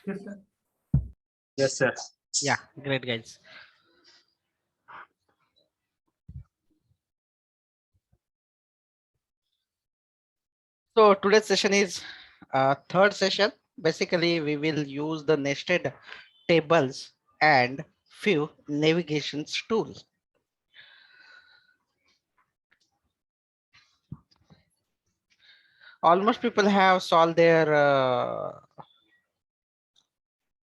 Yes, sir. Yes, sir. Yeah, great guys. So today's session is third session. Basically, we will use the nested tables and few navigation tools. Almost people have solved their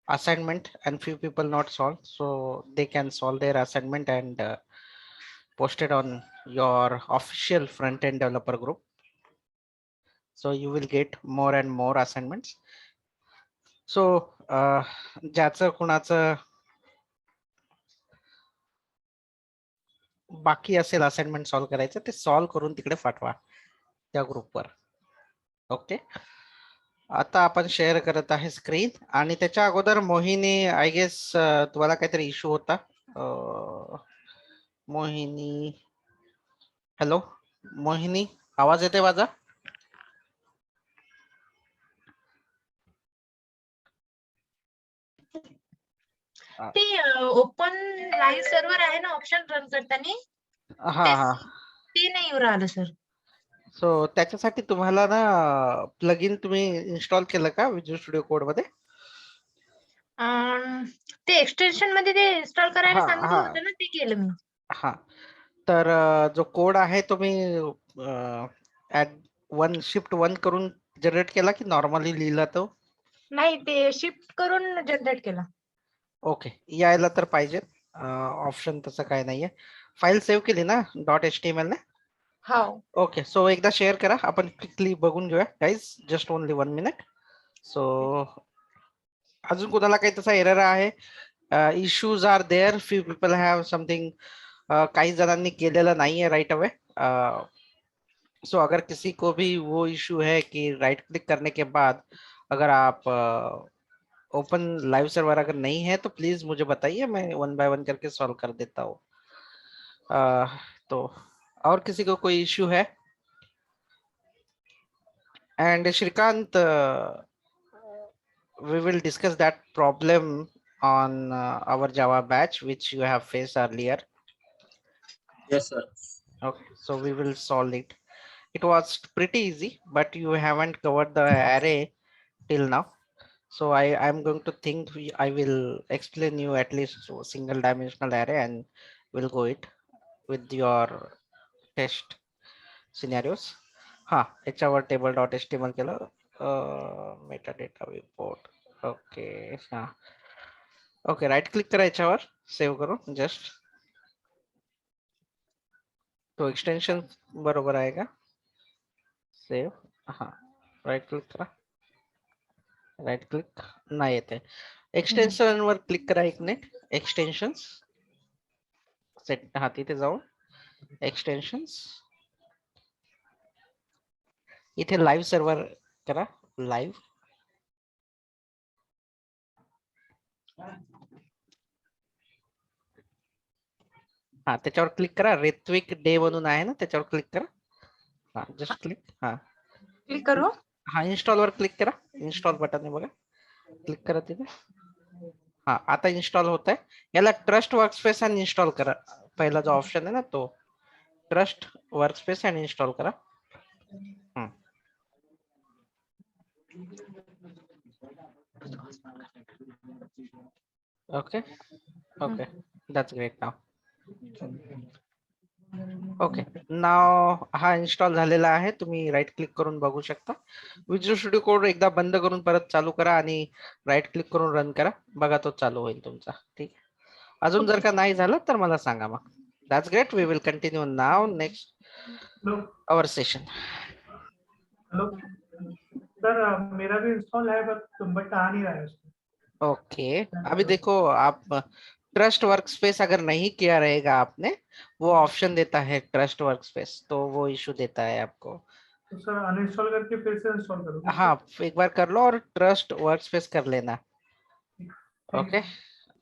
assignment and few people not solved, so they can solve their assignment and post it on your official front-end developer group. So you will get more and more assignments. So ज्याचं कुणाचं बाकी असेल assignment solve करायचं ते solve करून तिकडे पाठवा त्या ग्रुपवर. ओके, आता आपण शेअर करत आहे स्क्रीन आणि त्याच्या अगोदर मोहिनी आय गेस तुम्हाला काहीतरी इश्यू होता. मोहिनी, हॅलो मोहिनी, आवाज येते माझा? ते ओपन लाईव्ह सर्व्हर आहे ना ऑप्शन रन करताना हा हा, ते नाही येऊ राहिलं सर. सो त्याच्यासाठी तुम्हाला ना प्लगइन तुम्ही इन्स्टॉल केलं का विज्युअल स्टुडिओ कोड मध्ये? ते एक्सटेन्शन मध्ये ते इन्स्टॉल करायला हा, सांगितलं हा. होतं ना, ते केलं मी. हा, तर जो कोड आहे तो मी शिफ्ट 1 करून जनरेट केला की नॉर्मली लिहिला तो? नाही, ते शिफ्ट करून जनरेट केला. ओके, यायला तर पाहिजे. ऑप्शन तसं काय नाहीये. फाईल सेव्ह केली ना .html ने? हो. ओके, सो एकदा शेअर करा, आपण क्विकली बघून घेऊया guys, just only 1 minute. So अजून कोणाला काही तसा एरर आहे? Issues are there, few people have something, काही जणांनी केलेलं नाहीये राइट अवे. सो अगर किसी को भी वो इश्यू है कि राइट क्लिक करने के बाद अगर आप ओपन लाइव सर्वर अगर नहीं है तो प्लीज मुझे बताइए, मैं 1 बाय 1 करके सॉल्व कर देता हूँ. तो और किसी को कोई इश्यू है? And Shrikant, we will discuss that problem on our Java batch which you have faced earlier. Yes, sir. Okay, so we will solve it. It was pretty easy, but you haven't covered the array till now. So I'm going to think I will explain you at least a single dimensional array and we'll go it with your test scenarios. याच्यावर table.html केलं, metadata import. Okay, हा okay, right click करा याच्यावर, save करू just. तो extension बरोबर आहे का? सेव्ह, हा राइट क्लिक करा. राइट क्लिक नाही येते. एक्सटेन्शन वर क्लिक करा एक मिनिट. एक्सटेन्शन्स सेट, हा तिथे जाऊन एक्सटेन्शन्स, इथे लाईव्ह सर्व्हर करा. लाईव्ह, हा त्याच्यावर क्लिक करा. ऋत्विक डे म्हणून आहे ना, त्याच्यावर क्लिक करा. हा जस्ट क्लिक, हा क्लिक करू. हा इन्स्टॉल वर क्लिक करा. इन्स्टॉल बटन आहे बघा, क्लिक करा तिथे. हा आता इन्स्टॉल होत आहे. याला ट्रस्ट वर्कस्पेस आणि इन्स्टॉल करा. पहिला जो ऑप्शन आहे ना तो ट्रस्ट वर्कस्पेस आणि इन्स्टॉल करा. Okay okay, that's great. Now okay, now हा इन्स्टॉल झालेला आहे. तुम्ही राईट क्लिक करून बघू शकता. विज्युअल स्टुडिओ कोड एकदा बंद करून परत चालू करा आणि राईट क्लिक करून रन करा. बघा तो चालू होईल तुमचा. ठीक आहे, अजून जर का नाही झालं तर मला सांगा मग. That's great, we will continue now next hello our session. Hello sir, मेरा भी इंस्टॉल है बट आ नहीं रहा है उसमें. ओके, अभी देखो आप ट्रस्ट वर्कस्पेस अगर नहीं किया रहेगा आपने, वो ऑप्शन देता है ट्रस्ट वर्कस्पेस, तो वो इशू देता है आपको. तो सर अनइंस्टॉल करके फिर से इंस्टॉल करूँ? हाँ, एक बार कर लो और ट्रस्ट वर्कस्पेस कर लेना. Okay,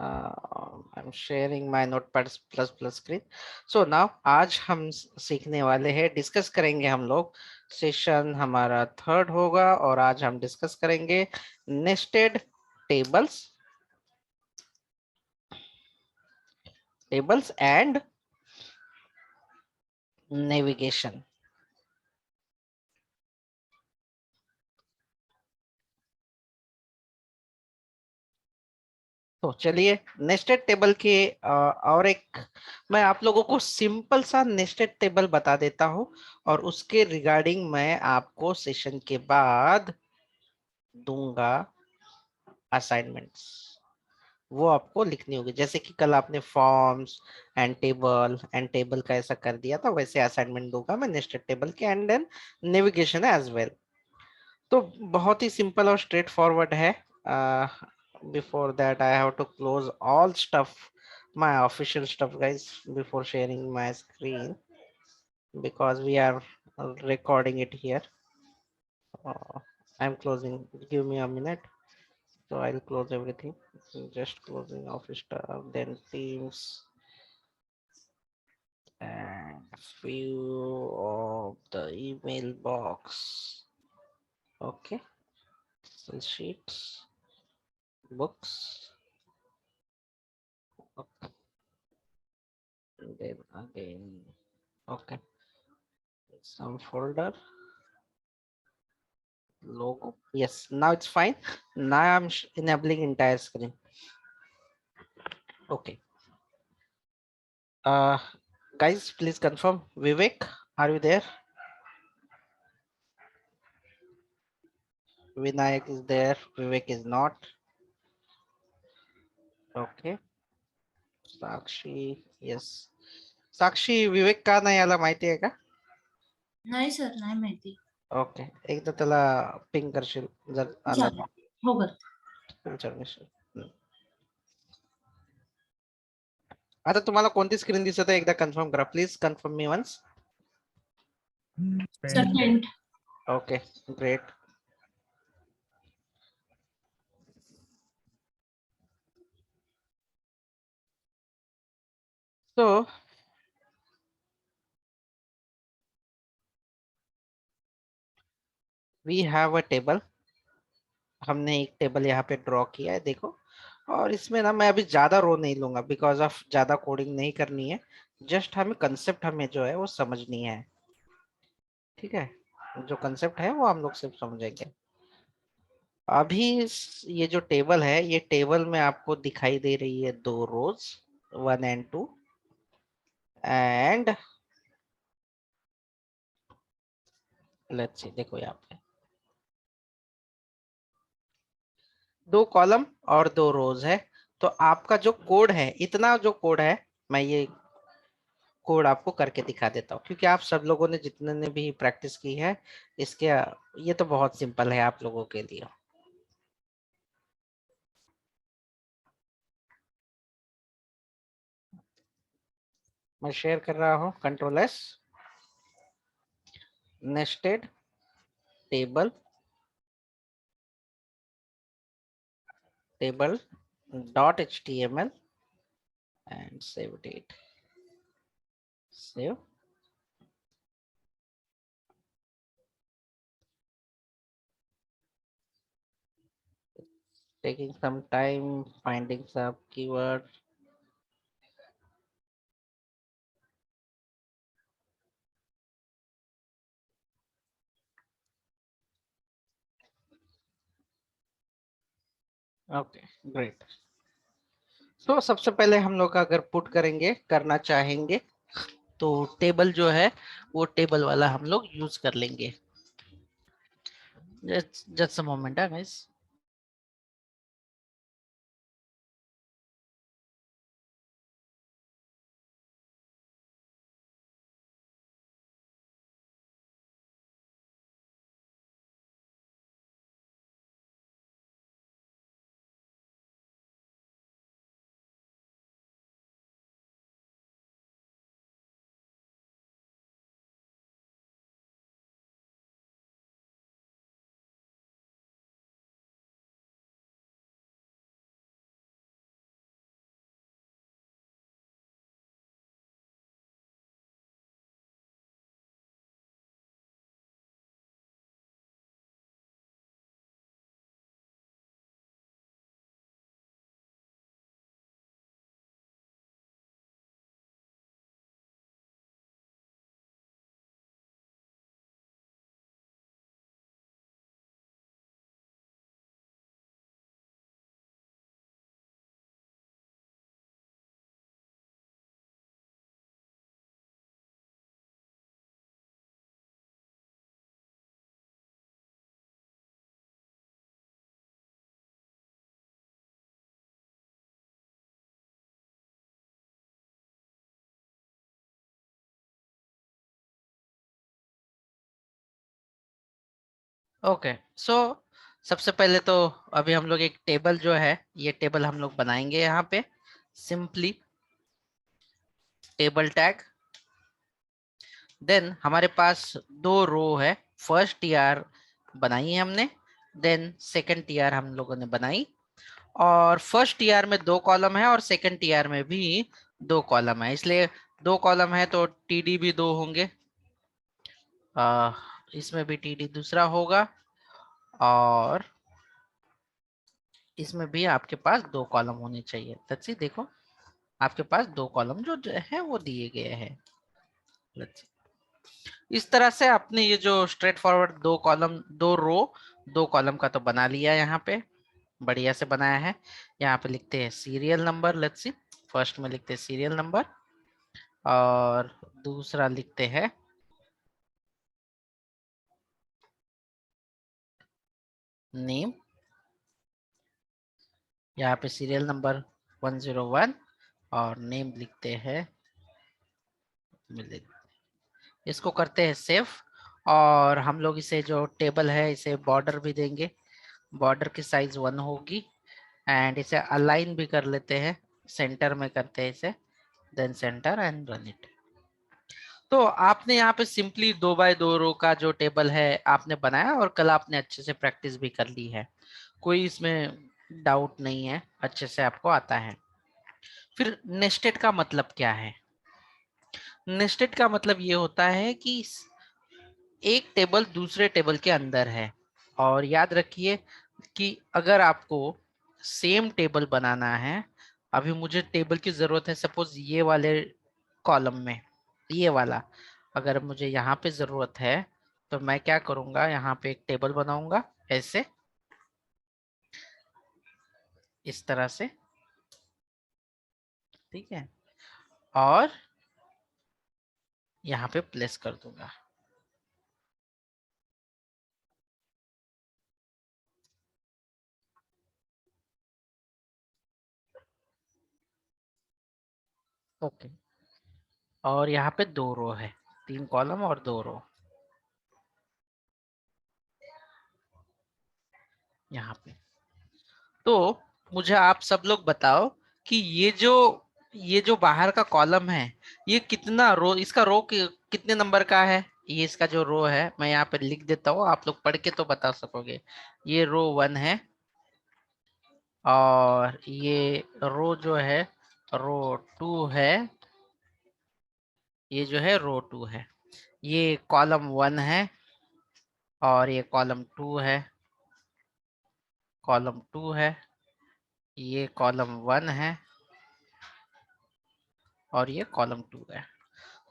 I am sharing my notepad plus plus screen. So now आज हम सीखने वाले हैं, डिस्कस करेंगे हम लोग. सेशन हमारा थर्ड होगा और आज हम डिस्कस करेंगे नेस्टेड tables and navigation. तो चलिए नेस्टेड टेबल के और एक मैं आप लोगों को सिंपल सा नेस्टेड टेबल बता देता हूं और उसके रिगार्डिंग मैं आपको सेशन के बाद दूंगा असाइनमेंट्स। वो आपको लिखनी होगी, जैसे कि कल आपने फॉर्म्स एंड टेबल का ऐसा कर दिया था, वैसे असाइनमेंट दूंगा मैं नेस्टेड टेबल के and then navigation as well. तो बहुत ही सिंपल और स्ट्रेट फॉरवर्ड है। Before that I have to close all stuff, my official stuff guys, before sharing my screen, because we are recording it here. I'm closing, give me a minute. So I'll close everything. Just closing office stuff, then Teams and few of the email box. Okay, Excel sheets, books. Okay. And then again, okay, some folder, logo. Yes, now it's fine. Now I'm enabling entire screen. Okay. Guys, please confirm. Vivek, are you there? Vinayak is there. Vivek is not. Okay. Sakshi, yes. Sakshi, विवेक का नाही आला माहिती आहे का? नाही sir, नाही माहिती. Okay, एकदा त्याला पिंग करशील जर आला चालेल. हो करते. तर. आता तुम्हाला कोणती स्क्रीन दिसत आहे एकदा कन्फर्म करा please. Confirm me once. Sir paint. Okay, great. So we have a table. हमने एक टेबल यहाँ पे ड्रॉ किया है देखो, और इसमें ना मैं अभी ज्यादा रो नहीं लूंगा बिकॉज ऑफ ज्यादा कोडिंग नहीं करनी है, जस्ट हमें कंसेप्ट हमें जो है वो समझनी है. ठीक है, जो कंसेप्ट है वो हम लोग सिर्फ समझेंगे. अभी ये जो टेबल है, ये टेबल में आपको दिखाई दे रही है 2 रोज, 1 and 2, एंड लेट्स सी, देखो यहाँ पे 2 कॉलम और 2 रोज है. तो आपका जो कोड है, इतना जो कोड है, मैं ये कोड आपको करके दिखा देता हूँ क्योंकि आप सब लोगों ने जितने ने भी प्रैक्टिस की है इसके, ये तो बहुत सिंपल है आप लोगों के लिए. मैं शेयर कर रहा हूँ, control S, nested table .html and save date. Save. Taking some time finding some keyword. Okay, great. तो सबसे पहले हम लोग अगर पुट करेंगे, करना चाहेंगे, तो टेबल जो है वो टेबल वाला हम लोग यूज कर लेंगे. Just a moment, guys. Okay so सबसे पहले तो अभी हम लोग एक टेबल जो है ये टेबल हम लोग बनाएंगे यहाँ पे सिंपली टेबल टैग। देन हमारे पास दो रो है, फर्स्ट टीआर बनाई है हमने, देन सेकंड टीआर हम लोगों ने बनाई, और फर्स्ट टीआर में दो कॉलम है और सेकंड टीआर में भी दो कॉलम है, इसलिए दो कॉलम है तो टीडी भी दो होंगे, इसमें भी टीडी दूसरा होगा, और इसमें भी आपके पास दो कॉलम होने चाहिए। लेट्स सी, देखो आपके पास दो कॉलम जो है वो दिए गए हैं। लेट्स सी, इस तरह से आपने ये जो स्ट्रेट फॉरवर्ड दो कॉलम दो रो दो कॉलम का तो बना लिया, यहाँ पे बढ़िया से बनाया है। यहाँ पे लिखते हैं serial number, let's see, first में लिखते हैं सीरियल नंबर और दूसरा लिखते हैं नेम। यहाँ पे सीरियल नंबर 101 और नेम लिखते हैं मिलिंद। इसको करते हैं सेव, और हम लोग इसे जो टेबल है इसे बॉर्डर भी देंगे, बॉर्डर की साइज 1 होगी, एंड इसे अलाइन भी कर लेते हैं, सेंटर में करते हैं इसे, then centre and run it. तो आपने यहाँ पे सिंपली 2x2 रो का जो टेबल है आपने बनाया, और कल आपने अच्छे से प्रैक्टिस भी कर ली है, कोई इसमें डाउट नहीं है, अच्छे से आपको आता है। फिर नेस्टेड का मतलब क्या है? नेस्टेड का मतलब ये होता है कि एक टेबल दूसरे टेबल के अंदर है, और याद रखिए कि अगर आपको सेम टेबल बनाना है, अभी मुझे टेबल की जरूरत है सपोज ये वाले कॉलम में, ये वाला अगर मुझे यहाँ पे जरूरत है तो मैं क्या करूंगा, यहाँ पे एक टेबल बनाऊंगा ऐसे, इस तरह से, ठीक है, और यहाँ पे प्लेस कर दूंगा। ओके, और यहाँ पे दो रो है, 3 कॉलम और 2 रो यहाँ पे। तो मुझे आप सब लोग बताओ कि ये जो बाहर का कॉलम है ये कितना रो, इसका रो कितने नंबर का है? ये इसका जो रो है मैं यहाँ पे लिख देता हूँ, आप लोग पढ़ के तो बता सकोगे। ये रो 1 है, और ये रो जो है रो 2 है, ये जो है रो 2 है, ये कॉलम 1 है, और ये कॉलम 2 है, कॉलम 2 है, ये कॉलम 1 है, और ये कॉलम 2 है।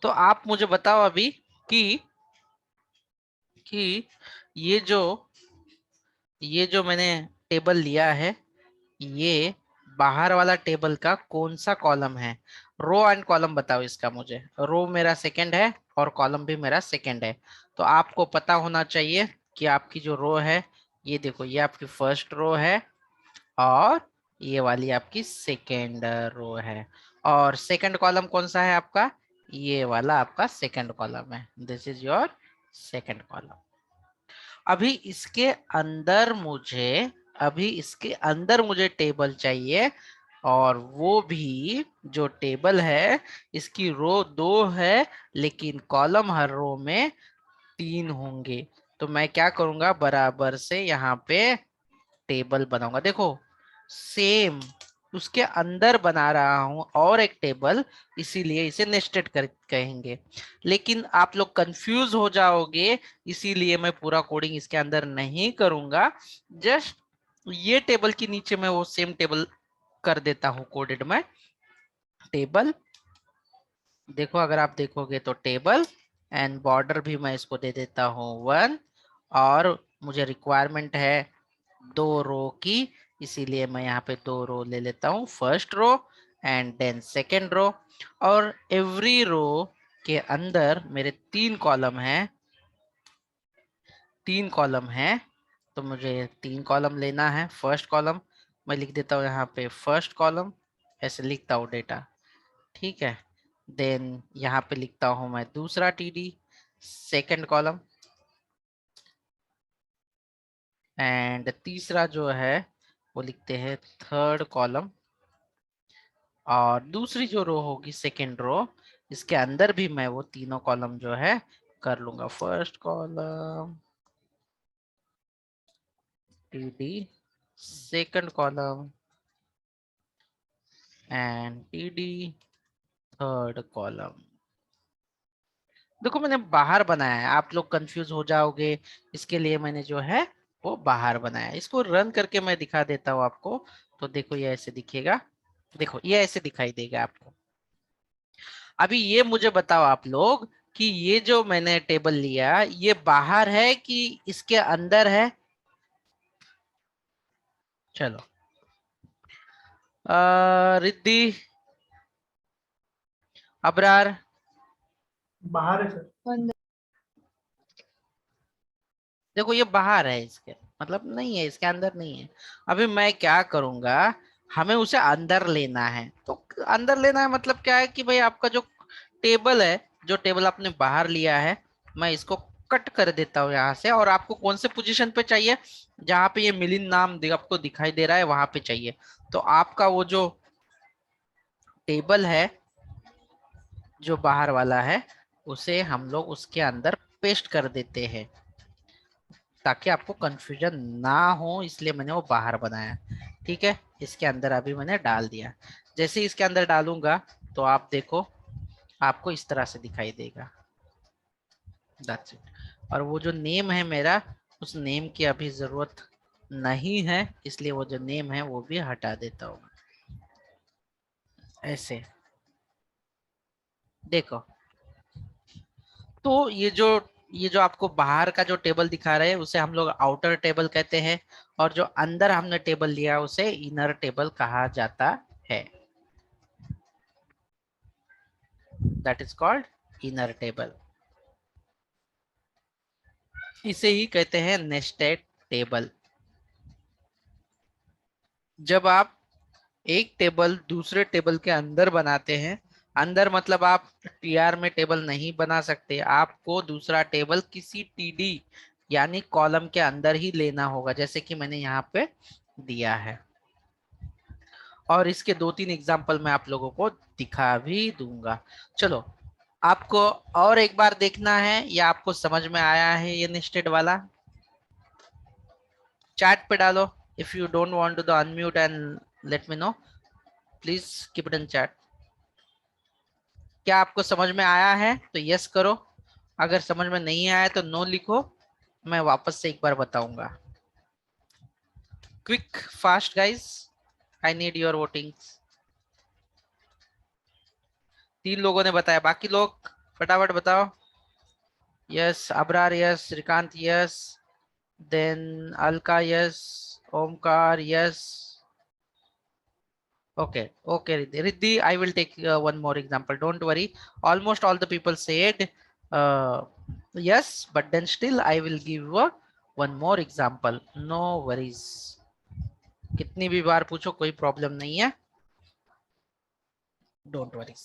तो आप मुझे बताओ अभी कि ये जो मैंने टेबल लिया है, ये बाहर वाला टेबल का कौन सा कॉलम है? रो एंड कॉलम बताओ इसका मुझे। रो मेरा सेकंड है और कॉलम भी मेरा सेकंड है, तो आपको पता होना चाहिए कि आपकी जो रो है, ये देखो ये आपकी फर्स्ट रो है और ये वाली आपकी सेकेंड रो है, और सेकंड कॉलम कौन सा है आपका? ये वाला आपका सेकंड कॉलम है, this is your second column. अभी इसके अंदर मुझे टेबल चाहिए, और वो भी जो टेबल है इसकी रो 2 है लेकिन कॉलम हर रो में 3 होंगे। तो मैं क्या करूंगा, बराबर से यहाँ पे टेबल बनाऊंगा, देखो सेम उसके अंदर बना रहा हूं और एक टेबल, इसीलिए इसे नेस्टेड कर कहेंगे। लेकिन आप लोग कंफ्यूज हो जाओगे, इसीलिए मैं पूरा कोडिंग इसके अंदर नहीं करूंगा, जस्ट ये टेबल के नीचे मैं वो सेम टेबल कर देता हूं कोडेड में। टेबल देखो, अगर आप देखोगे तो टेबल, एंड बॉर्डर भी मैं इसको दे देता हूँ 1, और मुझे रिक्वायरमेंट है 2 रो की, इसीलिए मैं यहाँ पे 2 रो ले लेता हूँ, first row and then second row, और एवरी रो के अंदर मेरे 3 कॉलम हैं, 3 कॉलम हैं, तो मुझे 3 कॉलम लेना है। फर्स्ट कॉलम मैं लिख देता हूँ यहाँ पे फर्स्ट कॉलम, ऐसे लिखता हूँ डेटा, ठीक है। देन यहाँ पे लिखता हूँ मैं दूसरा टीडी, सेकेंड कॉलम, एंड तीसरा जो है वो लिखते हैं थर्ड कॉलम, और दूसरी जो रो होगी सेकेंड रो, इसके अंदर भी मैं वो तीनों कॉलम जो है कर लूंगा। First column TD, second column and TD, third column. देखो मैंने बाहर बनाया है, आप लोग कंफ्यूज हो जाओगे, इसके लिए मैंने जो है वो बाहर बनाया। इसको रन करके मैं दिखा देता हूँ आपको। तो देखो ये ऐसे दिखेगा, देखो ये ऐसे दिखाई देगा आपको। अभी ये मुझे बताओ आप लोग कि ये जो मैंने टेबल लिया ये बाहर है कि इसके अंदर है? चलो रिद्धि, अबरार, बाहर है सर। देखो ये बाहर है, इसके मतलब नहीं है, इसके अंदर नहीं है। अभी मैं क्या करूंगा, हमें उसे अंदर लेना है। तो अंदर लेना है मतलब क्या है कि भाई आपका जो टेबल है, जो टेबल आपने बाहर लिया है, मैं इसको कट कर देता हूँ यहाँ से। और आपको कौन से पोजीशन पे चाहिए? जहां पे ये मिलिंद नाम आपको दिखाई दे रहा है वहां पे चाहिए। तो आपका वो जो टेबल है जो बाहर वाला है, उसे हम लोग उसके अंदर पेस्ट कर देते हैं ताकि आपको कंफ्यूजन ना हो, इसलिए मैंने वो बाहर बनाया। ठीक है, इसके अंदर अभी मैंने डाल दिया। जैसे इसके अंदर डालूंगा तो आप देखो आपको इस तरह से दिखाई देगा। That's it. और वो जो नेम है मेरा, उस नेम की अभी जरूरत नहीं है, इसलिए वो जो नेम है वो भी हटा देता हूँ ऐसे। देखो, तो ये जो आपको बाहर का जो टेबल दिखा रहे हैं उसे हम लोग आउटर टेबल कहते हैं, और जो अंदर हमने टेबल लिया उसे इनर टेबल कहा जाता है। That is called inner table. इसे ही कहते हैं नेस्टेड टेबल। जब आप एक टेबल दूसरे टेबल के अंदर बनाते हैं, अंदर मतलब आप टीआर में टेबल नहीं बना सकते, आपको दूसरा टेबल किसी टीडी यानी कॉलम के अंदर ही लेना होगा, जैसे कि मैंने यहाँ पे दिया है। और इसके 2-3 एग्जाम्पल मैं आप लोगों को दिखा भी दूंगा। चलो, आपको और एक बार देखना है या आपको समझ में आया है ये नेस्टेड वाला? चैट पे डालो। If you don't want to unmute and let me know, please keep it in chat. क्या आपको समझ में आया है तो यस करो, अगर समझ में नहीं आया तो नो लिखो, मैं वापस से एक बार बताऊंगा। Quick fast guys, I need your votings. 3 लोगों ने बताया, बाकी लोग फटाफट बताओ। Yes Abrar, yes Shrikant, yes then Alka, yes Omkar, yes. Okay, Riddhi, I will take one more example. Don't worry. Almost all the people said yes, but then still I will give one more example. No worries. कितनी भी बार पूछो कोई problem नहीं है। Don't worry.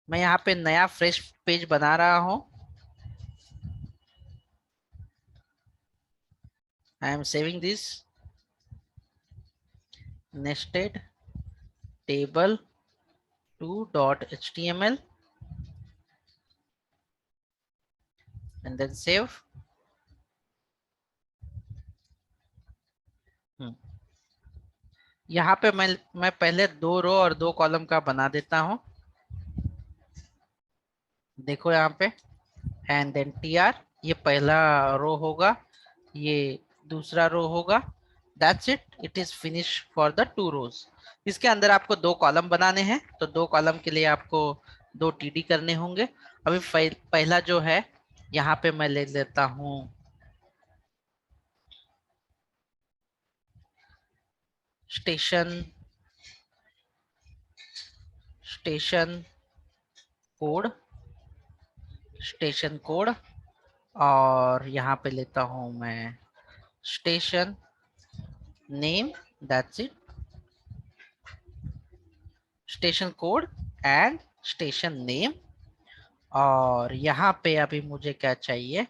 मैं यहाँ पे नया फ्रेश पेज बना रहा हूँ। I am saving this nested table 2.html and then save. यहाँ पे मैं पहले 2 रो और 2 कॉलम का बना देता हूँ। देखो यहाँ पे, एंड देन tr, ये पहला रो होगा, ये दूसरा रो होगा। That's it, it is finish for the 2 रोज। इसके अंदर आपको 2 कॉलम बनाने हैं, तो 2 कॉलम के लिए आपको 2 टीडी करने होंगे। अभी पहला जो है यहाँ पे मैं ले लेता हूँ स्टेशन कोड, और यहाँ पे लेता हूँ मैं station name. That's it, station code and station name. और यहाँ पे अभी मुझे क्या चाहिए,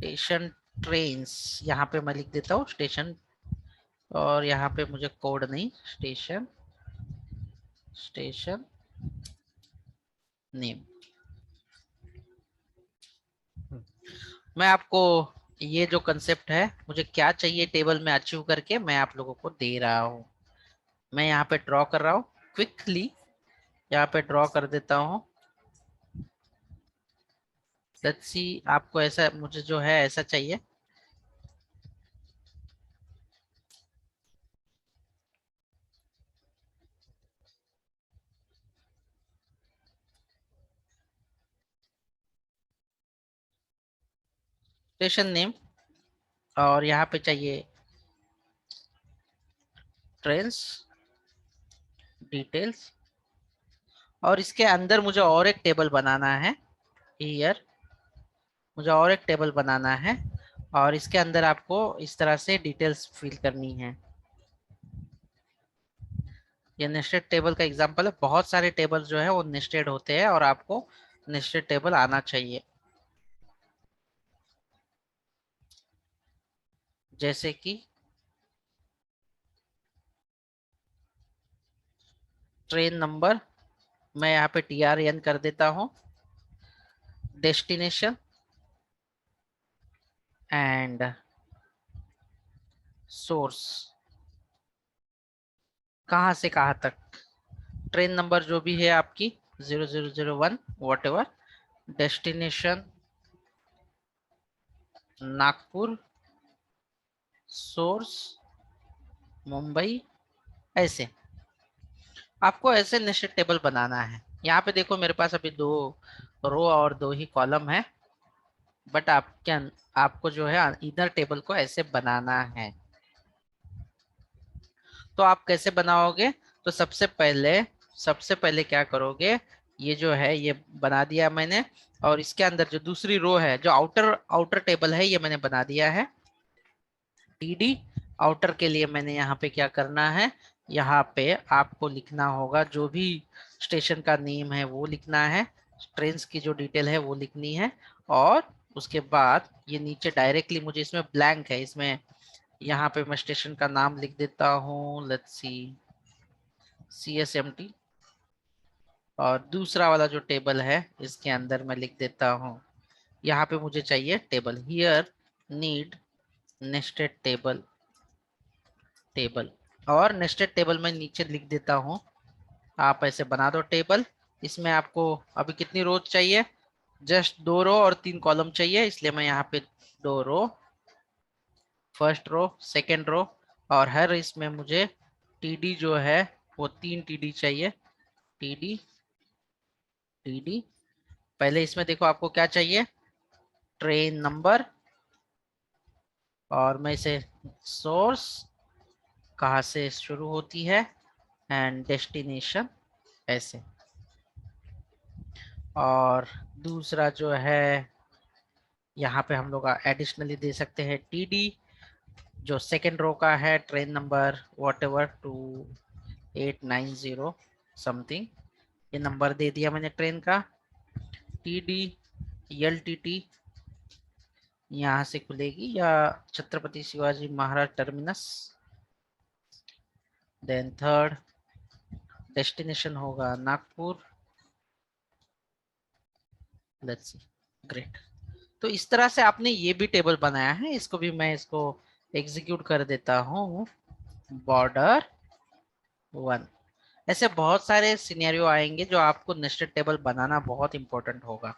स्टेशन ट्रेन्स, यहाँ पे मैं लिख देता हूँ स्टेशन, और यहाँ पे मुझे कोड नहीं, स्टेशन स्टेशन नेम। मैं आपको ये जो कंसेप्ट है, मुझे क्या चाहिए टेबल में अचीव करके, मैं आप लोगों को दे रहा हूँ। मैं यहाँ पे ड्रॉ कर रहा हूँ क्विकली, यहाँ पे ड्रॉ कर देता हूँ। लेट्स सी, आपको ऐसा, मुझे जो है ऐसा चाहिए। स्टेशन नेम, और यहाँ पे चाहिए ट्रेन्स डिटेल्स, और इसके अंदर मुझे और एक टेबल बनाना है हियर, मुझे और एक टेबल बनाना है, और इसके अंदर आपको इस तरह से डिटेल्स फिल करनी है। ये नेस्टेड टेबल का एग्जांपल है। बहुत सारे टेबल जो है वो नेस्टेड होते हैं, और आपको नेस्टेड टेबल आना चाहिए। जैसे कि ट्रेन नंबर, मैं यहाँ पे TRN कर देता हूँ, डेस्टिनेशन एंड सोर्स, कहाँ से कहाँ तक, ट्रेन नंबर जो भी है आपकी 0001 what ever, destination Nagpur, source Mumbai, ऐसे आपको ऐसे नेस्टेड टेबल बनाना है। यहाँ पे देखो मेरे पास अभी 2 रो और 2 ही कॉलम है, बट आपको जो है इधर टेबल को ऐसे बनाना है। तो आप कैसे बनाओगे? तो सबसे पहले क्या करोगे, ये जो है ये बना दिया मैंने, और इसके अंदर जो दूसरी रो है, जो आउटर टेबल है, ये मैंने बना दिया है TD। आउटर के लिए मैंने यहाँ पे क्या करना है, यहाँ पे आपको लिखना होगा जो भी स्टेशन का नेम है वो लिखना है, ट्रेन की जो डिटेल है वो लिखनी है, और उसके बाद ये नीचे डायरेक्टली मुझे इसमें ब्लैंक है, इसमें यहाँ पे मैं स्टेशन का नाम लिख देता हूँ, लेट्स सी CSMT, और दूसरा वाला जो टेबल है इसके अंदर मैं लिख देता हूँ, यहाँ पे मुझे चाहिए table, here need nested table, और नेस्टेड टेबल में नीचे लिख देता हूँ, आप ऐसे बना दो टेबल। इसमें आपको अभी कितनी रोज चाहिए? जस्ट 2 रो और 3 कॉलम चाहिए, इसलिए मैं यहाँ पे 2 रो, फर्स्ट रो, सेकेंड रो, और हर इसमें मुझे TD जो है वो 3 TD चाहिए, TD TD। पहले इसमें देखो आपको क्या चाहिए, ट्रेन नंबर, और मैं इसे सोर्स कहाँ से शुरू होती है एंड डेस्टिनेशन ऐसे, और दूसरा जो है यहाँ पे हम लोग एडिशनली दे सकते हैं TD, जो सेकेंड रो का है, train number what ever 2890 something, ये नंबर दे दिया मैंने ट्रेन का। TD LTT यहाँ से खुलेगी, या Chhatrapati Shivaji Maharaj terminus. Then third destination होगा नागपुर, लेट्स सी, ग्रेट। तो इस तरह से आपने ये भी टेबल बनाया है, इसको भी मैं इसको एग्जीक्यूट कर देता हूँ, बॉर्डर 1। ऐसे बहुत सारे सिनेरियो आएंगे जो आपको नेस्टेड टेबल बनाना बहुत इंपॉर्टेंट होगा।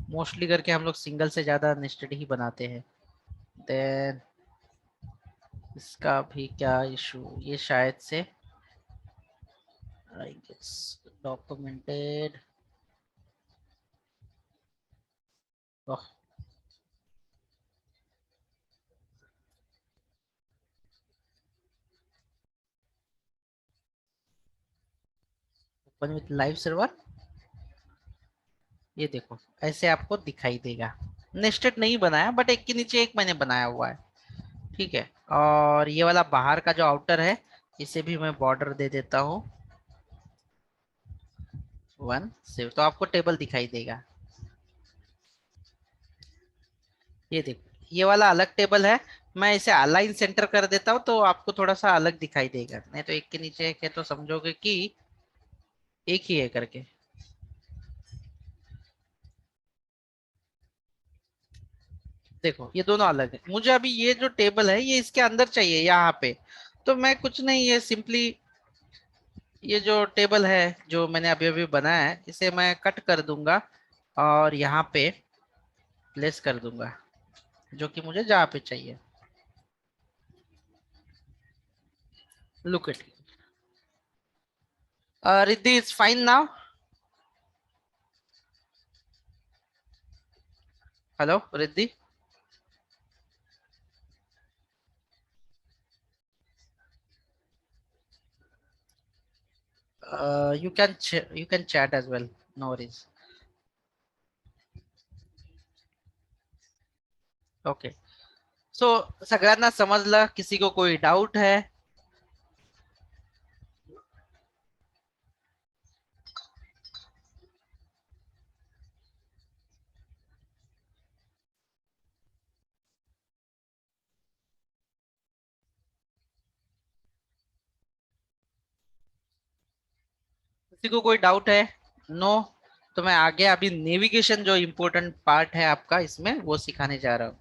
मोस्टली करके हम लोग सिंगल से ज्यादा नेस्टेड ही बनाते हैं। देन इसका भी क्या इशू, ये शायद से I guess documented, open with live server, ये देखो ऐसे आपको दिखाई देगा। नेस्टेड नहीं बनाया, बट एक के नीचे एक मैंने बनाया हुआ है, ठीक है। और ये वाला बाहर का जो आउटर है, इसे भी मैं बॉर्डर दे देता हूँ 1 से, तो आपको टेबल दिखाई देगा। ये देखो ये वाला अलग टेबल है, मैं इसे अलाइन सेंटर कर देता हूँ तो आपको थोड़ा सा अलग दिखाई देगा, नहीं तो एक के नीचे एक है तो समझोगे कि एक ही है करके। देखो ये दोनों अलग है, मुझे अभी ये जो टेबल है ये इसके अंदर चाहिए यहाँ पे, तो मैं कुछ नहीं, ये सिंपली ये जो टेबल है जो मैंने अभी अभी बनाया है इसे मैं कट कर दूंगा और यहाँ पे प्लेस कर दूंगा जो कि मुझे जहाँ पे चाहिए। Look it, Riddhi is fine now. Hello Riddhi, you can chat as well, no worries. Okay, so सगळ्यांना समजलं, किसी को कोई डाउट है? किसी को कोई डाउट है? नो, तो मैं आगे अभी नेविगेशन जो इम्पोर्टेंट पार्ट है आपका इसमें वो सिखाने जा रहा हूँ।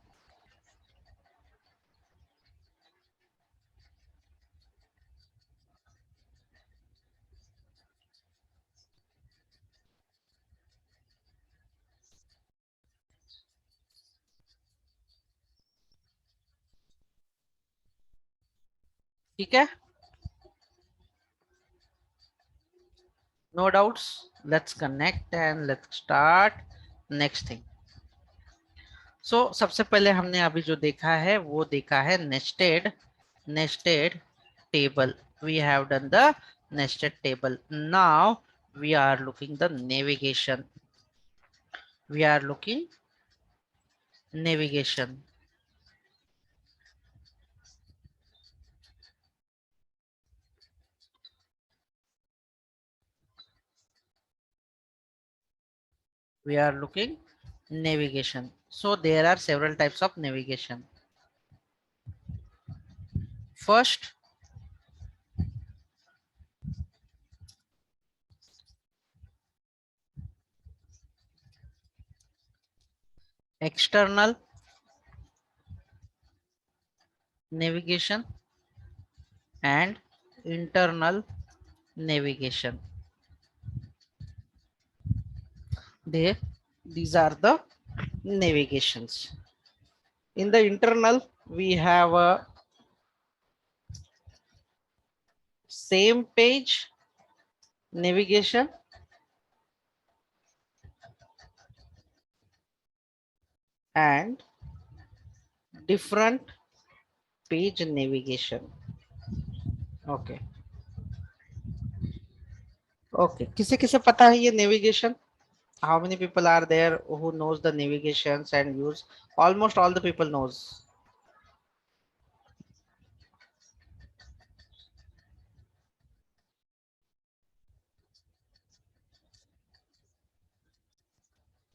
ठीक है, no doubts, let's connect and let's start next thing. So सबसे पहले हमने अभी जो देखा है वो देखा है nested table. We have done the nested table. Now we are looking the navigation. We are looking navigation. We are looking navigation. So there are several types of navigation. First, external navigation and internal navigation. These are the navigations. In the internal, we have a same page navigation and different page navigation. Okay. Okay. किसे किसे पता है ये navigation? How many people are there who knows the navigations and use? Almost all the people knows.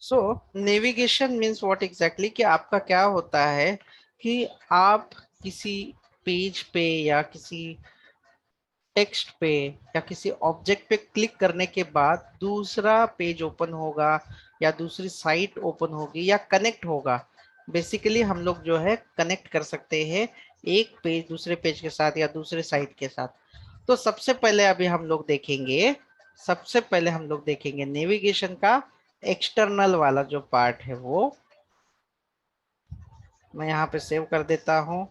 So navigation means what exactly? कि आपका क्या होता है कि आप किसी पेज पे या किसी टेक्स्ट पे या किसी ऑब्जेक्ट पे क्लिक करने के बाद दूसरा पेज ओपन होगा या दूसरी साइट ओपन होगी या कनेक्ट होगा। बेसिकली हम लोग जो है कनेक्ट कर सकते हैं एक पेज दूसरे पेज के साथ या दूसरे साइट के साथ। तो सबसे पहले अभी हम लोग देखेंगे, सबसे पहले हम लोग देखेंगे नेविगेशन का एक्सटर्नल वाला जो पार्ट है वो मैं यहाँ पे सेव कर देता हूँ।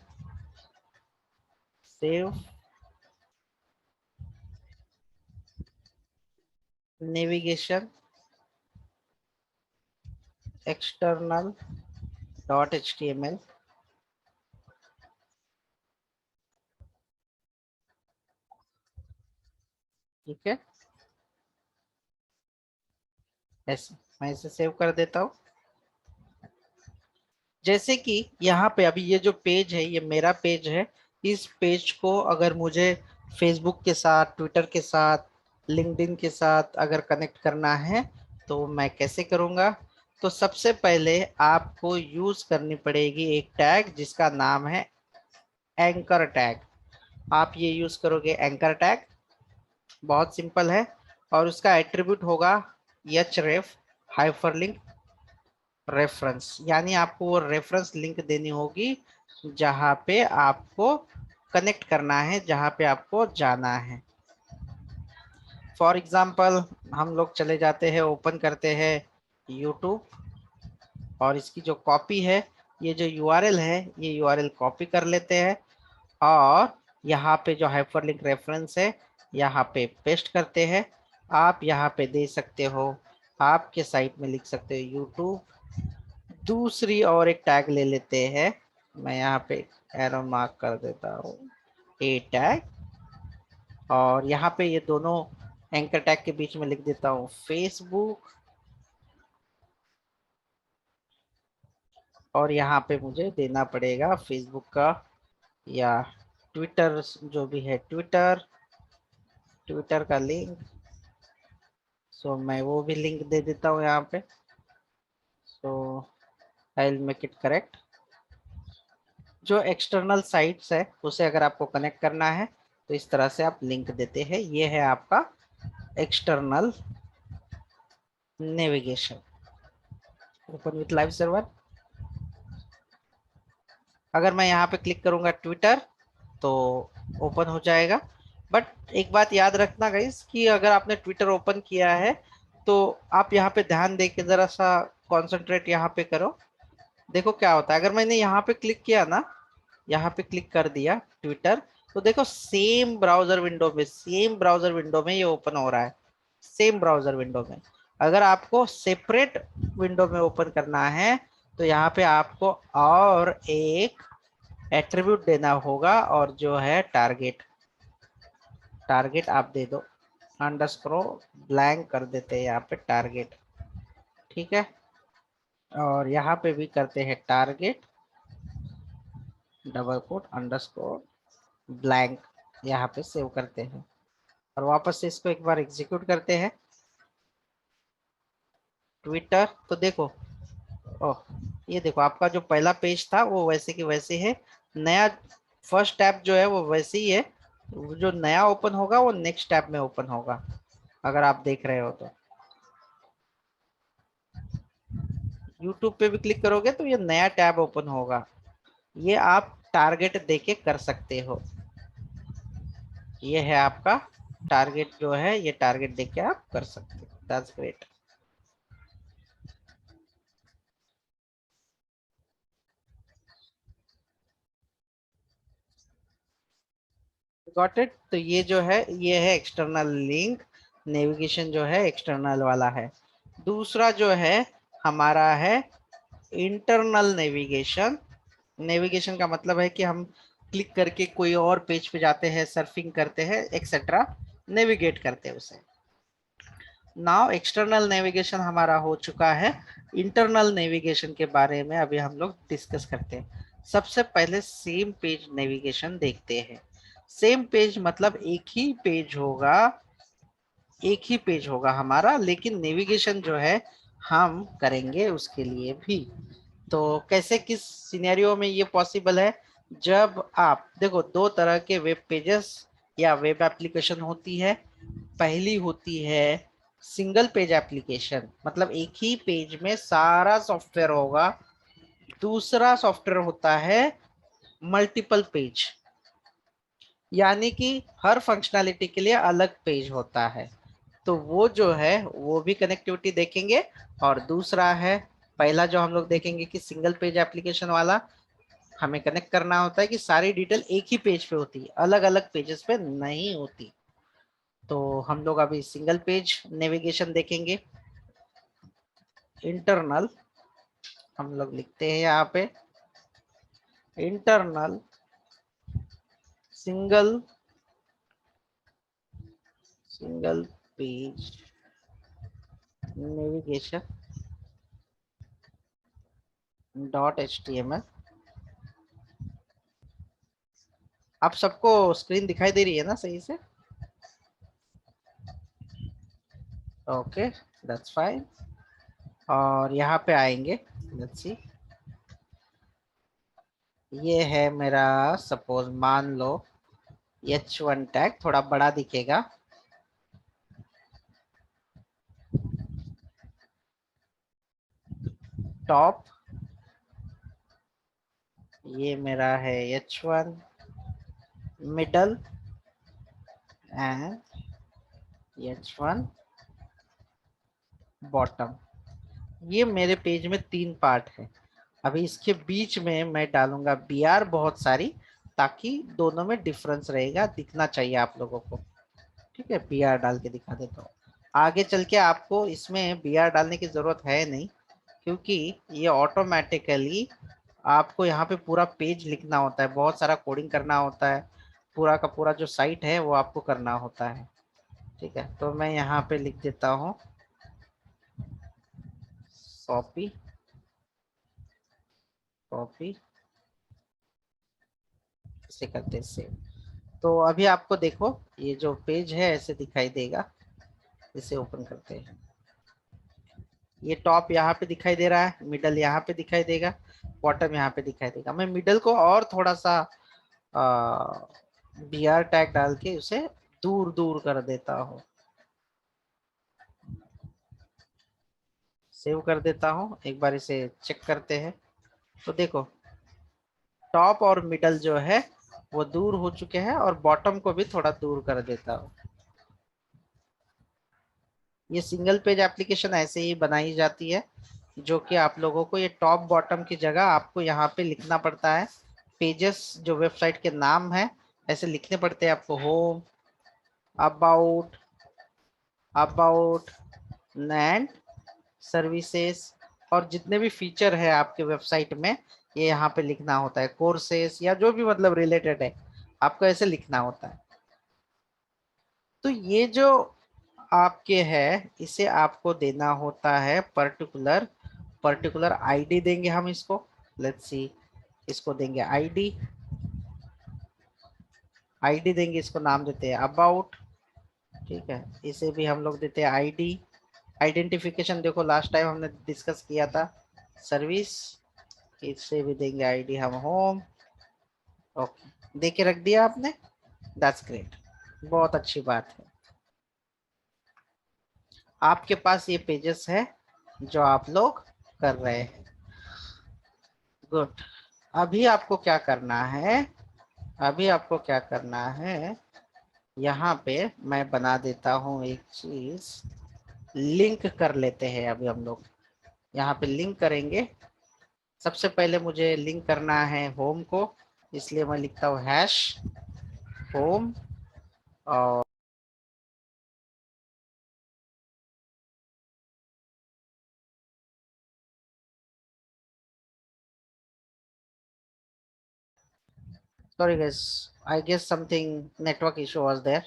Save navigation external .html। ठीक है, ऐसे मैं इसे सेव कर देता हूँ। जैसे कि यहाँ पे अभी ये जो पेज है ये मेरा पेज है। इस पेज को अगर मुझे फेसबुक के साथ, ट्विटर के साथ, लिंक्डइन के साथ अगर कनेक्ट करना है तो मैं कैसे करूँगा? तो सबसे पहले आपको यूज करनी पड़ेगी एक टैग जिसका नाम है एंकर टैग। आप ये यूज करोगे एंकर टैग, बहुत सिंपल है, और उसका एट्रीब्यूट होगा href हाइपरलिंक रेफरेंस, यानी आपको वो रेफरेंस लिंक देनी होगी जहां पे आपको कनेक्ट करना है, जहां पे आपको जाना है। फॉर एग्जाम्पल हम लोग चले जाते हैं, ओपन करते हैं यूट्यूब, और इसकी जो कॉपी है, ये जो यूआरएल है, ये यूआरएल कॉपी कर लेते हैं और यहाँ पे जो हाइपरलिंक रेफरेंस है यहाँ पे पेस्ट करते हैं। आप यहाँ पे दे सकते हो, आपके साइट में लिख सकते हो यूट्यूब, दूसरी और एक टैग ले लेते हैं, मैं यहाँ पे एरो मार्क कर देता हूँ ए टैग, और यहाँ पे ये दोनों एंकर टैग के बीच में लिख देता हूँ फेसबुक, और यहाँ पे मुझे देना पड़ेगा फेसबुक का या ट्विटर, जो भी है ट्विटर का लिंक। सो मैं वो भी लिंक दे देता हूँ यहाँ पे। So I will make it correct. जो एक्सटर्नल साइट्स है उसे अगर आपको कनेक्ट करना है तो इस तरह से आप लिंक देते हैं। ये है आपका external navigation. Open with live server. अगर मैं यहाँ पे क्लिक करूंगा ट्विटर तो ओपन हो जाएगा। बट एक बात याद रखना गाइस कि अगर आपने ट्विटर ओपन किया है तो आप यहाँ पे ध्यान दे के जरा सा कॉन्सेंट्रेट यहाँ पे करो। देखो क्या होता है, अगर मैंने यहाँ पे क्लिक किया ना, यहाँ पे क्लिक कर दिया ट्विटर, तो देखो सेम ब्राउजर विंडो में ये ओपन हो रहा है, सेम ब्राउजर विंडो में। अगर आपको सेपरेट विंडो में ओपन करना है तो यहाँ पे आपको और एक एट्रीब्यूट देना होगा, और जो है टारगेट आप दे दो, अंडरस्कोर ब्लैंक कर देते हैं यहाँ पे टारगेट, ठीक है। और यहाँ पे भी करते हैं target double quote underscore blank, यहाँ पे सेव करते हैं और वापस से इसको एक बार एग्जीक्यूट करते हैं ट्विटर। तो देखो, ओह ये देखो आपका जो पहला पेज था वो वैसे की वैसे है, नया फर्स्ट टैब जो है वो वैसे ही है, जो नया ओपन होगा वो नेक्स्ट टैब में ओपन होगा, अगर आप देख रहे हो तो। YouTube पे भी क्लिक करोगे तो ये नया टैब ओपन होगा। ये आप टारगेट देके कर सकते हो। ये है आपका टारगेट, जो है ये टारगेट देके आप कर सकते हो। That's great. Got it. तो ये जो है ये है एक्सटर्नल लिंक नेविगेशन, जो है एक्सटर्नल वाला है। दूसरा जो है हमारा है इंटरनल नेविगेशन। नेविगेशन का मतलब है कि हम क्लिक करके कोई और पेज पे जाते हैं, सर्फिंग करते हैं, एक्सेट्रा, नेविगेट करते हैं उसे। नाउ एक्सटर्नल नेविगेशन हमारा हो चुका है। इंटरनल नेविगेशन के बारे में अभी हम लोग डिस्कस करते हैं। सबसे पहले सेम पेज नेविगेशन देखते हैं। सेम पेज मतलब एक ही पेज होगा हमारा, लेकिन नेविगेशन जो है हम करेंगे उसके लिए भी। तो कैसे, किस सिनेरियो में ये पॉसिबल है? जब आप देखो, दो तरह के वेब पेजेस या वेब एप्लीकेशन होती है। पहली होती है सिंगल पेज एप्लीकेशन, मतलब एक ही पेज में सारा सॉफ्टवेयर होगा। दूसरा सॉफ्टवेयर होता है मल्टीपल पेज, यानी कि हर फंक्शनैलिटी के लिए अलग पेज होता है। तो वो जो है वो भी कनेक्टिविटी देखेंगे। और दूसरा है, पहला जो हम लोग देखेंगे कि सिंगल पेज एप्लीकेशन वाला, हमें कनेक्ट करना होता है कि सारी डिटेल एक ही पेज पे होती है, अलग अलग पेजेस पे नहीं होती। तो हम लोग अभी सिंगल पेज नेविगेशन देखेंगे। इंटरनल हम लोग लिखते हैं यहाँ पे, internal single page navigation .html। आप सबको स्क्रीन दिखाई दे रही है ना सही से? Okay, that's fine. और यहाँ पे आएंगे, लेट्स सी, ये है मेरा, सपोज मान लो H1 टैग थोड़ा बड़ा दिखेगा, टॉप, ये मेरा है H1, middle and H1 bottom. ये मेरे पेज में 3 पार्ट है। अभी इसके बीच में मैं डालूंगा BR बहुत सारी, ताकि दोनों में डिफरेंस रहेगा, दिखना चाहिए आप लोगों को। ठीक है, BR डाल के दिखा देता हूँ। आगे चल के आपको इसमें BR डालने की जरूरत है नहीं, क्योंकि ये ऑटोमेटिकली आपको यहाँ पे पूरा पेज लिखना होता है, बहुत सारा कोडिंग करना होता है, पूरा का पूरा जो साइट है वो आपको करना होता है। ठीक है, तो मैं यहाँ पे लिख देता हूँ कॉपी कॉपी, इसे करते हैं सेव। तो अभी आपको देखो ये जो पेज है ऐसे दिखाई देगा। इसे ओपन करते हैं, ये टॉप यहाँ पे दिखाई दे रहा है, मिडल यहाँ पे दिखाई देगा, बॉटम यहाँ पे दिखाई देगा। मैं मिडल को और थोड़ा सा BR टैग डाल के उसे दूर दूर कर देता हूँ, सेव कर देता हूँ। एक बार इसे चेक करते हैं, तो देखो टॉप और मिडल जो है वो दूर हो चुके हैं, और बॉटम को भी थोड़ा दूर कर देता हूँ। ये सिंगल पेज एप्लीकेशन ऐसे ही बनाई जाती है, जो कि आप लोगों को ये टॉप बॉटम की जगह आपको यहाँ पे लिखना पड़ता है। पेजेस जो वेबसाइट के नाम है ऐसे लिखने पड़ते हैं आपको, home, about, about and services, और जितने भी फीचर है आपके वेबसाइट में ये यहाँ पे लिखना होता है, कोर्सेस या जो भी मतलब रिलेटेड है आपको ऐसे लिखना होता है। तो ये जो आपके है इसे आपको देना होता है पर्टिकुलर पर्टिकुलर आईडी देंगे हम इसको, लेट्स सी, इसको देंगे आईडी, आईडी देंगे, इसको नाम देते हैं अबाउट। ठीक है, इसे भी हम लोग देते हैं आईडी। आइडेंटिफिकेशन देखो लास्ट टाइम हमने डिस्कस किया था, सर्विस, इसे भी देंगे आईडी हम होम। ओके, दे के रख दिया आपने, दैट्स ग्रेट, बहुत अच्छी बात है। आपके पास ये पेजेस है जो आप लोग कर रहे हैं, गुड। अभी आपको क्या करना है, अभी आपको क्या करना है, यहाँ पे मैं बना देता हूँ एक चीज, लिंक कर लेते हैं। अभी हम लोग यहाँ पे लिंक करेंगे। सबसे पहले मुझे लिंक करना है होम को, इसलिए मैं लिखता हूँ हैश होम, और sorry guys, I guess something network issue was there.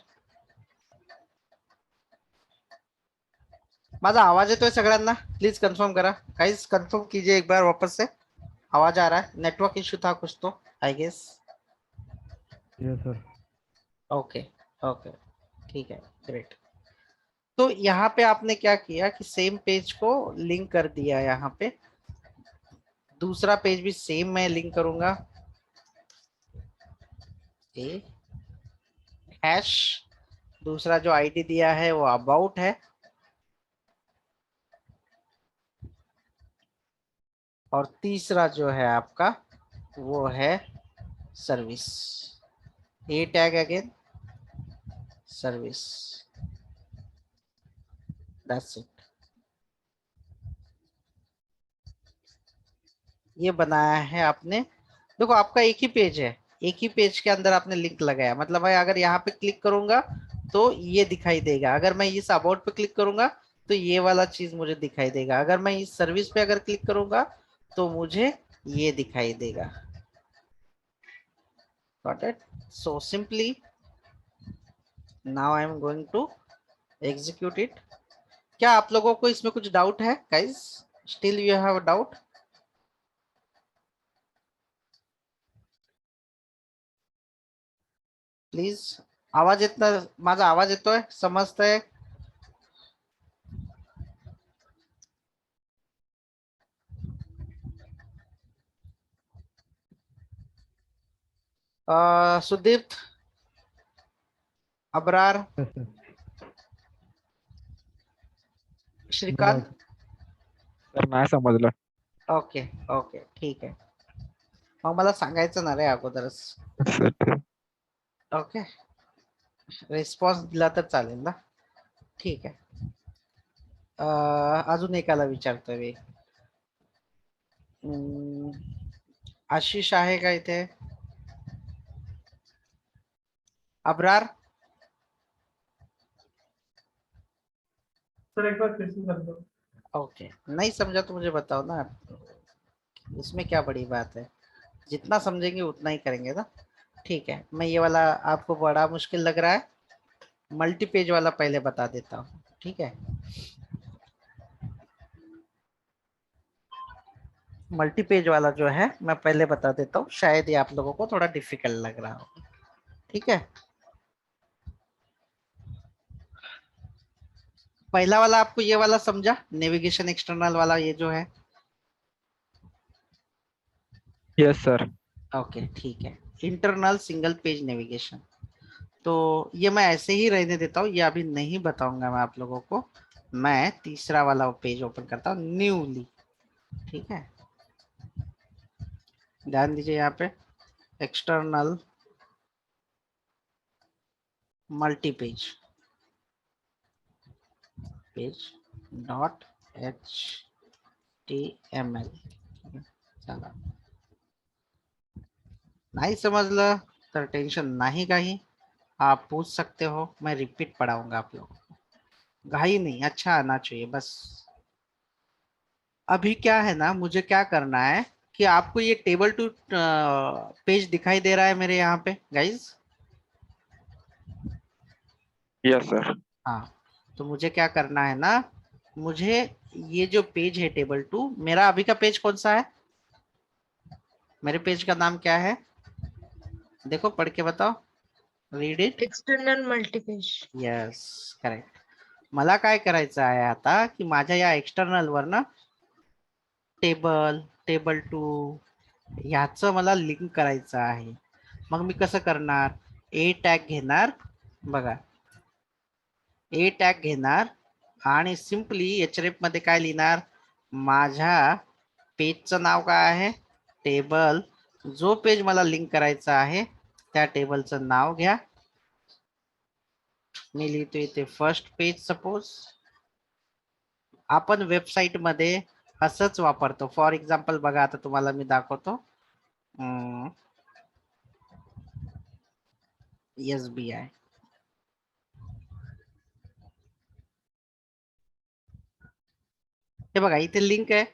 माझा आवाज येतोय सगळ्यांना? प्लीज कन्फर्म करा, काहीच कन्फर्म कीजिए एक बार वापस से। आवाज आ रहा है? नेटवर्क इशू था कुछ तो, I guess. Yes sir. Okay okay, ठीक है, ग्रेट। तो यहाँ पे आपने क्या किया कि सेम पेज को लिंक कर दिया। यहाँ पे दूसरा पेज भी सेम मैं लिंक करूंगा, हैश, दूसरा जो आईडी दिया है वो अबाउट है, और तीसरा जो है आपका वो है service, A tag again service, that's it. ये बनाया है आपने। देखो आपका एक ही पेज है, एक ही पेज के अंदर आपने लिंक लगाया, मतलब मैं अगर यहाँ पे क्लिक करूंगा तो ये दिखाई देगा, अगर मैं इस अबाउट पे क्लिक करूंगा तो ये वाला चीज मुझे दिखाई देगा, अगर मैं इस सर्विस पे अगर क्लिक करूंगा तो मुझे ये दिखाई देगा। Got it? So simply now I am going to execute it. क्या आप लोगों को इसमें कुछ डाउट है guys? Still you have a doubt? Please, आवाज येत, माझा आवाज येतोय, समजतंय? Sudipta, Abrar, Yes, sir. Shrikant. Sir नाही समजलं. ओके ओके ठीक आहे. मग मला सांगायचं ना रे अगोदरच. सर ते- ओके, रिस्पॉन्स दिला तर चालेल ना. ठीक आहे. अजून एकाला विचारतोय मी. आशिष आहे का इथे? अब्रार. सर एक बार फिर से कर दो. ओके, नहीं समझा तो मुझे बताओ ना, इसमें क्या बड़ी बात है, जितना समझेंगे उतना ही करेंगे ना. ठीक है, मैं ये वाला आपको बड़ा मुश्किल लग रहा है, मल्टी पेज वाला पहले बता देता हूँ. ठीक है, मल्टी पेज वाला जो है मैं पहले बता देता हूँ, शायद ये आप लोगों को थोड़ा डिफिकल्ट लग रहा हो. ठीक है, पहला वाला आपको ये वाला समझा, नेविगेशन एक्सटर्नल वाला ये जो है. Yes sir. ओके ठीक है, इंटरनल सिंगल पेज नेविगेशन. तो ये मैं ऐसे ही रहने देता हूँ, ये अभी नहीं बताऊंगा मैं आप लोगों को. मैं तीसरा वाला पेज ओपन करता हूँ न्यूली. ठीक है, ध्यान दीजिए यहाँ पे एक्सटर्नल मल्टी पेज .html. चला, नहीं समझलं तर टेंशन नहीं काही, आप पूछ सकते हो, मैं रिपीट पढ़ाऊंगा आप लोगों को. घाई नहीं, अच्छा आना चाहिए बस. अभी क्या है ना, मुझे क्या करना है कि आपको ये टेबल टू पेज दिखाई दे रहा है मेरे यहाँ पे गाइज. Yes sir. हाँ, तो मुझे क्या करना है ना, मुझे ये जो पेज है टेबल टू, मेरा अभी का पेज कौन सा है, मेरे पेज का नाम क्या है, देखो पढ़ के बताओ, read it. External multipage. Yes correct. मला काय करायचं आहे आता की माझ्या या एक्सटर्नल वर ना टेबल टू ह्याचं मला लिंक करायचं आहे. मग मी कसं करणार, ए टॅग घेणार बघा, ए टॅग घेणार आणि सिंपली एचरेफ मध्ये काय लिहिणार, माझ्या पेजचं नाव काय आहे, टेबल, जो पेज मला लिंक करायचा आहे त्या टेबलचं नाव घ्या. मी लिहितो इथे फर्स्ट पेज. सपोज आपण वेबसाईट मध्ये असंच वापरतो. फॉर एक्झाम्पल बघा, आता तुम्हाला मी दाखवतो. SBI. हे बघा इथे लिंक आहे,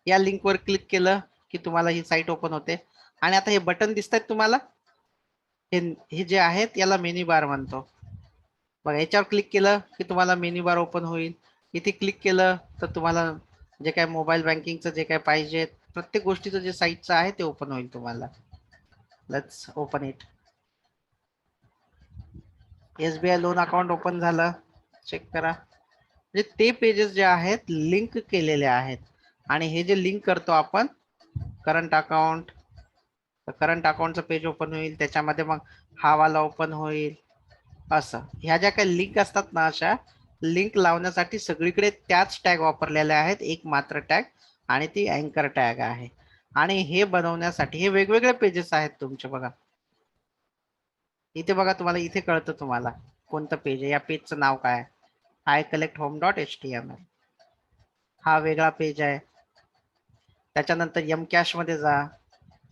या लिंक वर क्लिक केलं की तुम्हाला ही साईट ओपन होते. आणि आता हे बटन दिसत आहेत तुम्हाला, हे जे आहेत याला मेन्यू बार म्हणतो. बघा याच्यावर क्लिक केलं की तुम्हाला मेन्यू बार ओपन होईल. इथे क्लिक केलं तर तुम्हाला जे काय मोबाईल बँकिंगचं जे काय पाहिजे प्रत्येक गोष्टीचं जे साईटचं आहे ते ओपन होईल तुम्हाला. Let's open it. SBI loan account open झालं, चेक करा. म्हणजे ते पेजेस जे आहेत लिंक केलेले आहेत. आणि हे जे लिंक करतो आपण करंट अकाउंट, करंट अकाउंटचं पेज ओपन होईल, त्याच्यामध्ये मग हा वाला ओपन होईल. असं ह्या ज्या काही लिंक असतात ना, अशा लिंक लावण्यासाठी सगळीकडे त्याच टॅग वापरलेल्या आहेत, एक मात्र टॅग, आणि ती अँकर टॅग आहे. आणि हे बनवण्यासाठी हे वेगवेगळे पेजेस आहेत तुमचे. बघा इथे बघा, तुम्हाला इथे कळतं तुम्हाला कोणतं पेज आहे, या पेजचं नाव काय आहे, आय कलेक्ट होम .html. हा वेगळा पेज आहे. त्याच्यानंतर यम कॅश मध्ये जा,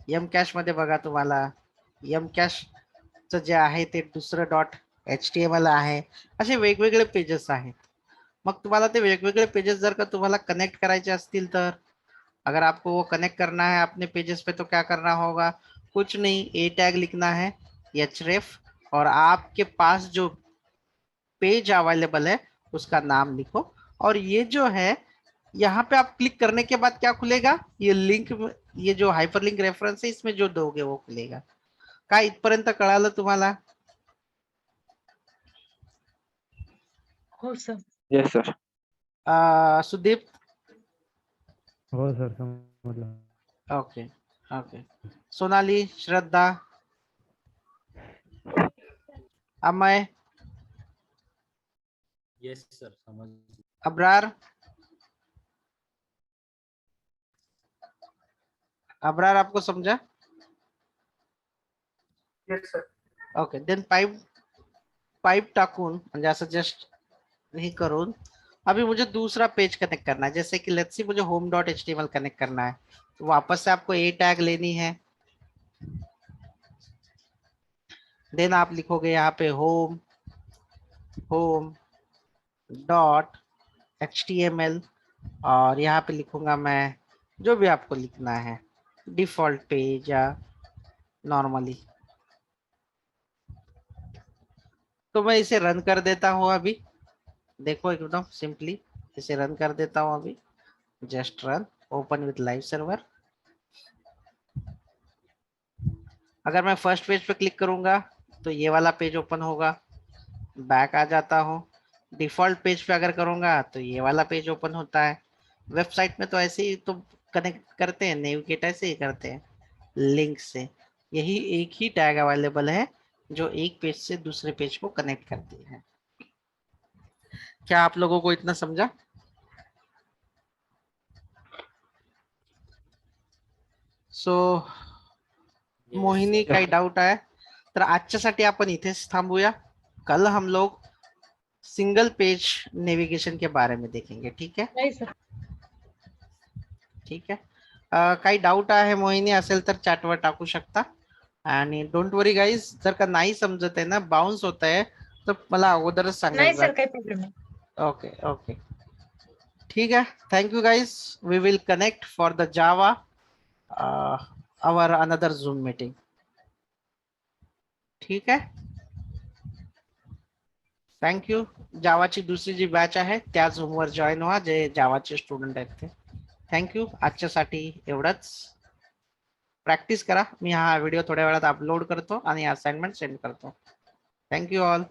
यम कॅश मध्ये बघा तुम्हाला यम कॅशचं जे आहे ते दुसरं .html आहे. असे वेगवेगळे पेजेस आहेत. मग तुम्हाला ते वेगवेगळे पेजेस जर का तुम्हाला कनेक्ट करायचे असतील तर, अगर आपको वो कनेक्ट करना है अपने पेजेस पे तो क्या करना होगा, कुछ नहीं, ए टैग लिखना है href, और आपके पास जो पेज अवेलेबल है उसका नाम लिखो. और ये जो है यहाँ पे आप क्लिक करने के बाद क्या खुलेगा, ये लिंक, ये जो हाइपरलिंक रेफरन्स है इसमें जो दोगे वो खुलेगा. काय इथपर्यंत कळालं तुम्हाला? हो सर. Yes sir. सुदीप. हो सर समजलं. Okay okay. Sonali, Shraddha. Amay, Yes, sir. समझ अबरार, अबरार आपको समझा? Yes, sir. Okay, then pipe टाकून म्हणजे असं जस्ट हे करून अभी मुझे दूसरा पेज कनेक्ट करना है, जैसे कि लेट्स सी मुझे home डॉट एचटीएमएल कनेक्ट करना है, तो वापस से आपको ए टैग लेनी है, देन आप लिखोगे यहाँ पे होम डॉट एचटीएमएल और यहाँ पे लिखूंगा मैं जो भी आपको लिखना है, डिफॉल्ट पेज या नॉर्मली। तो मैं इसे रन कर देता हूँ अभी, देखो एकदम सिंपली इसे रन कर देता हूँ अभी, just run, open with live server. अगर मैं फर्स्ट पेज पे क्लिक करूंगा तो ये वाला पेज ओपन होगा, बैक आ जाता हूँ, डिफॉल्ट पेज पे अगर करूंगा तो ये वाला पेज ओपन होता है। वेबसाइट में तो ऐसे ही तो कनेक्ट करते हैं, नेविगेट ऐसे ही करते हैं लिंक से, यही एक ही टैग अवेलेबल है जो एक पेज से दूसरे पेज को कनेक्ट करती है। क्या आप लोगों को इतना समझा? सो Yes, मोहिनी sir. काही डाऊट आहे तर आजच्यासाठी आपण इथेच थांबूया, कल हम लोग सिंगल पेज नेविगेशन के बारे में देखेंगे, ठीक है? नाही सर. ठीक आहे. काही डाऊट आहे मोहिनी असेल तर चॅटवर टाकू शकता आणि डोंट वरी गाईज, जर का नाही समजत आहे ना, बाउन्स होत आहे तर मला अगोदरच नाही सांगायचं. सर काही प्रॉब्लेम नाही. ओके ओके ठीक है, thank you guys, we will connect for the Java hour another Zoom meeting, ठीक है? Thank you. जावाची दुसरी जी बॅच आहे त्या झूमवर जॉईन व्हा जे जावाचे स्टुडंट आहेत ते. थँक्यू. आजच्यासाठी एवढंच. प्रॅक्टिस करा. मी हा व्हिडिओ थोड्या वेळात अपलोड करतो आणि असाइनमेंट सेंड करतो. Thank you all.